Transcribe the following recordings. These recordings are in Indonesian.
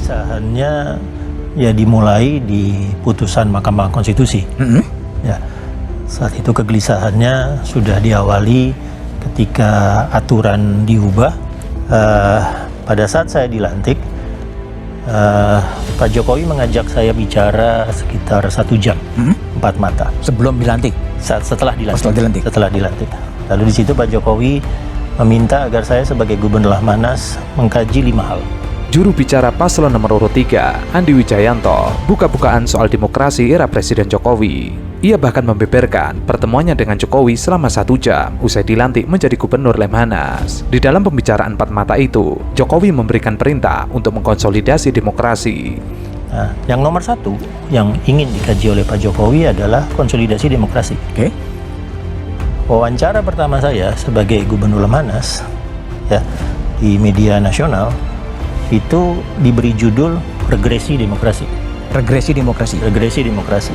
kegelisahannya ya dimulai di putusan Mahkamah Konstitusi. Ya, saat itu kegelisahannya sudah diawali ketika aturan diubah. Pada saat saya dilantik, Pak Jokowi mengajak saya bicara sekitar 1 jam, 4 mata. Sebelum dilantik? Setelah dilantik. Setelah dilantik. Setelah dilantik. Lalu di situ Pak Jokowi meminta agar saya sebagai Gubernur Lamhanas mengkaji 5 hal. Juru bicara paslon nomor urut 3, Andi Wijayanto, buka-bukaan soal demokrasi era Presiden Jokowi. Ia bahkan membeberkan pertemuannya dengan Jokowi selama 1 jam usai dilantik menjadi Gubernur Lemhanas. Di dalam pembicaraan 4 mata itu, Jokowi memberikan perintah untuk mengkonsolidasi demokrasi. Nah, yang nomor 1 yang ingin dikaji oleh Pak Jokowi adalah konsolidasi demokrasi. Oke. Wawancara pertama saya sebagai Gubernur Lemhanas ya di media nasional itu diberi judul regresi demokrasi. Regresi demokrasi. Regresi demokrasi.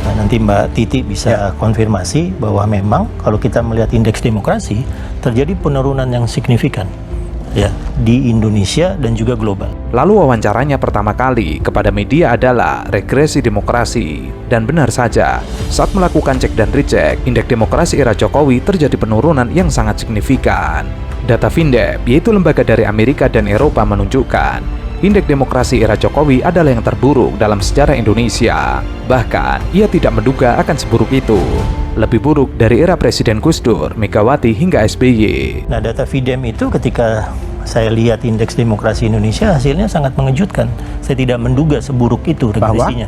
Nah, nanti Mbak Titi bisa konfirmasi bahwa memang kalau kita melihat indeks demokrasi terjadi penurunan yang signifikan ya di Indonesia dan juga global. Lalu wawancaranya pertama kali kepada media adalah regresi demokrasi. Dan benar saja, saat melakukan cek dan recheck, indeks demokrasi era Jokowi terjadi penurunan yang sangat signifikan. Data Vindep, yaitu lembaga dari Amerika dan Eropa, menunjukkan indeks demokrasi era Jokowi adalah yang terburuk dalam sejarah Indonesia. Bahkan, ia tidak menduga akan seburuk itu. Lebih buruk dari era Presiden Gus Dur, Megawati, hingga SBY. Nah, data Videm itu ketika saya lihat indeks demokrasi Indonesia hasilnya sangat mengejutkan. Saya tidak menduga seburuk itu regresinya.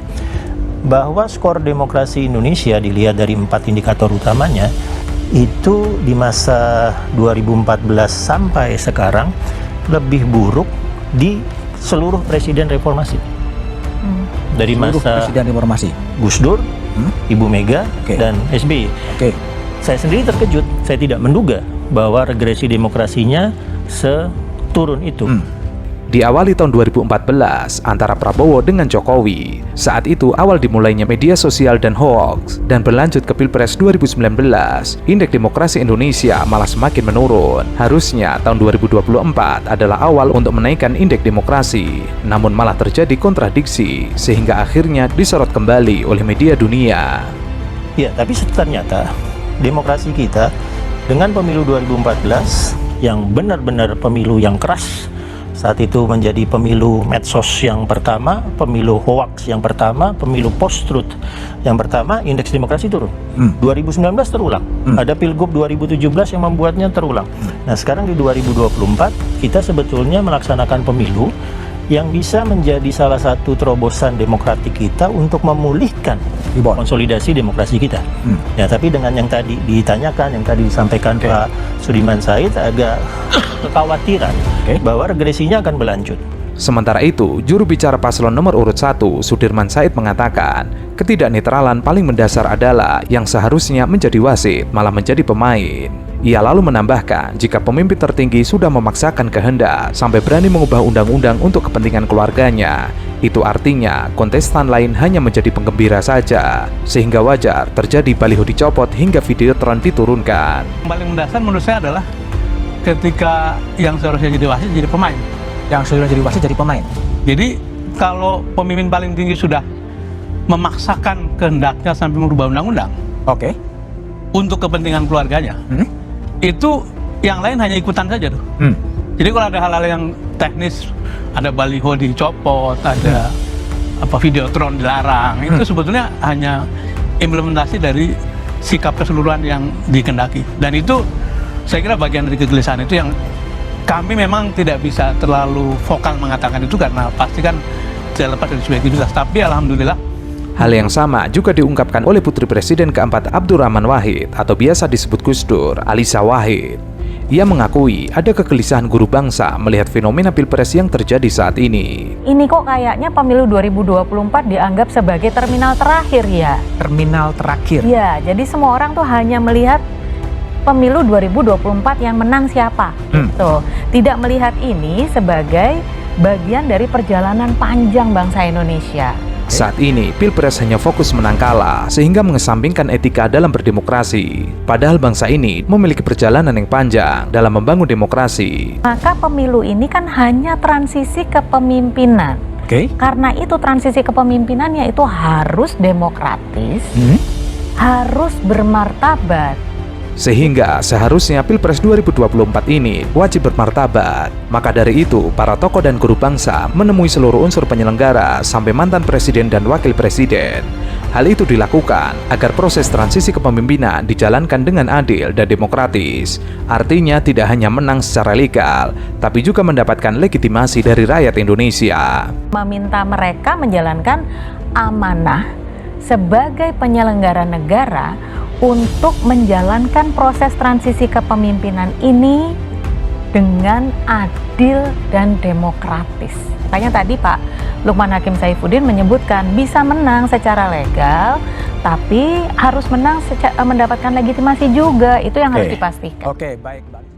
Bahwa skor demokrasi Indonesia dilihat dari 4 indikator utamanya itu di masa 2014 sampai sekarang lebih buruk di seluruh presiden reformasi. Dari Seluruh masa presiden reformasi Gus Dur, Ibu Mega, dan SBY. Saya sendiri terkejut. Saya tidak menduga bahwa regresi demokrasinya seturun itu. Diawali tahun 2014 antara Prabowo dengan Jokowi. Saat itu awal dimulainya media sosial dan hoax, dan berlanjut ke Pilpres 2019. Indeks demokrasi Indonesia malah semakin menurun. Harusnya tahun 2024 adalah awal untuk menaikkan indeks demokrasi, namun malah terjadi kontradiksi sehingga akhirnya disorot kembali oleh media dunia. Ya, tapi ternyata demokrasi kita dengan pemilu 2014 yang benar-benar pemilu yang keras. Saat itu menjadi pemilu medsos yang pertama, pemilu hoax yang pertama, pemilu post-truth yang pertama, indeks demokrasi turun. 2019 terulang. Ada Pilgub 2017 yang membuatnya terulang. Nah, sekarang di 2024 kita sebetulnya melaksanakan pemilu yang bisa menjadi salah satu terobosan demokratik kita untuk memulihkan konsolidasi demokrasi kita. Ya, tapi dengan yang tadi ditanyakan, yang tadi disampaikan Pak Sudirman Said, agak kekhawatiran bahwa regresinya akan berlanjut. Sementara itu, juru bicara paslon nomor urut 1, Sudirman Said, mengatakan ketidaknetralan paling mendasar adalah yang seharusnya menjadi wasit malah menjadi pemain. Ia lalu menambahkan, jika pemimpin tertinggi sudah memaksakan kehendak sampai berani mengubah undang-undang untuk kepentingan keluarganya, itu artinya kontestan lain hanya menjadi penggembira saja, sehingga wajar terjadi baliho dicopot hingga videotron diturunkan. Yang paling mendasar menurut saya adalah ketika yang seharusnya jadi wasit jadi pemain. Yang seharusnya jadi wasit jadi pemain. Jadi kalau pemimpin paling tinggi sudah memaksakan kehendaknya sampai merubah undang-undang, untuk kepentingan keluarganya, itu yang lain hanya ikutan saja tuh. Jadi kalau ada hal-hal yang teknis, ada baliho dicopot, ada videotron dilarang, itu sebetulnya hanya implementasi dari sikap keseluruhan yang dikehendaki. Dan itu saya kira bagian dari kegelisahan itu yang kami memang tidak bisa terlalu vokal mengatakan itu karena pasti kan tidak lepas dari subjektivitas. Tapi alhamdulillah. Hal yang sama juga diungkapkan oleh Putri Presiden keempat Abdurrahman Wahid atau biasa disebut Gus Dur, Alisa Wahid. Ia mengakui ada kegelisahan guru bangsa melihat fenomena Pilpres yang terjadi saat ini. Ini kok kayaknya pemilu 2024 dianggap sebagai terminal terakhir ya? Terminal terakhir? Ya, jadi semua orang tuh hanya melihat pemilu 2024 yang menang siapa gitu. Tidak melihat ini sebagai bagian dari perjalanan panjang bangsa Indonesia. Saat ini, Pilpres hanya fokus menang kalah, sehingga mengesampingkan etika dalam berdemokrasi. Padahal bangsa ini memiliki perjalanan yang panjang dalam membangun demokrasi. Maka pemilu ini kan hanya transisi kepemimpinan. Oke. Karena itu transisi kepemimpinannya itu harus demokratis, harus bermartabat. Sehingga seharusnya Pilpres 2024 ini wajib bermartabat. Maka dari itu, para tokoh dan guru bangsa menemui seluruh unsur penyelenggara sampai mantan presiden dan wakil presiden. Hal itu dilakukan agar proses transisi kepemimpinan dijalankan dengan adil dan demokratis. Artinya tidak hanya menang secara legal, tapi juga mendapatkan legitimasi dari rakyat Indonesia. Meminta mereka menjalankan amanah sebagai penyelenggara negara untuk menjalankan proses transisi kepemimpinan ini dengan adil dan demokratis. Makanya tadi Pak Lukman Hakim Saifuddin menyebutkan bisa menang secara legal, tapi harus menang mendapatkan legitimasi juga. Itu yang harus dipastikan. Oke, baik.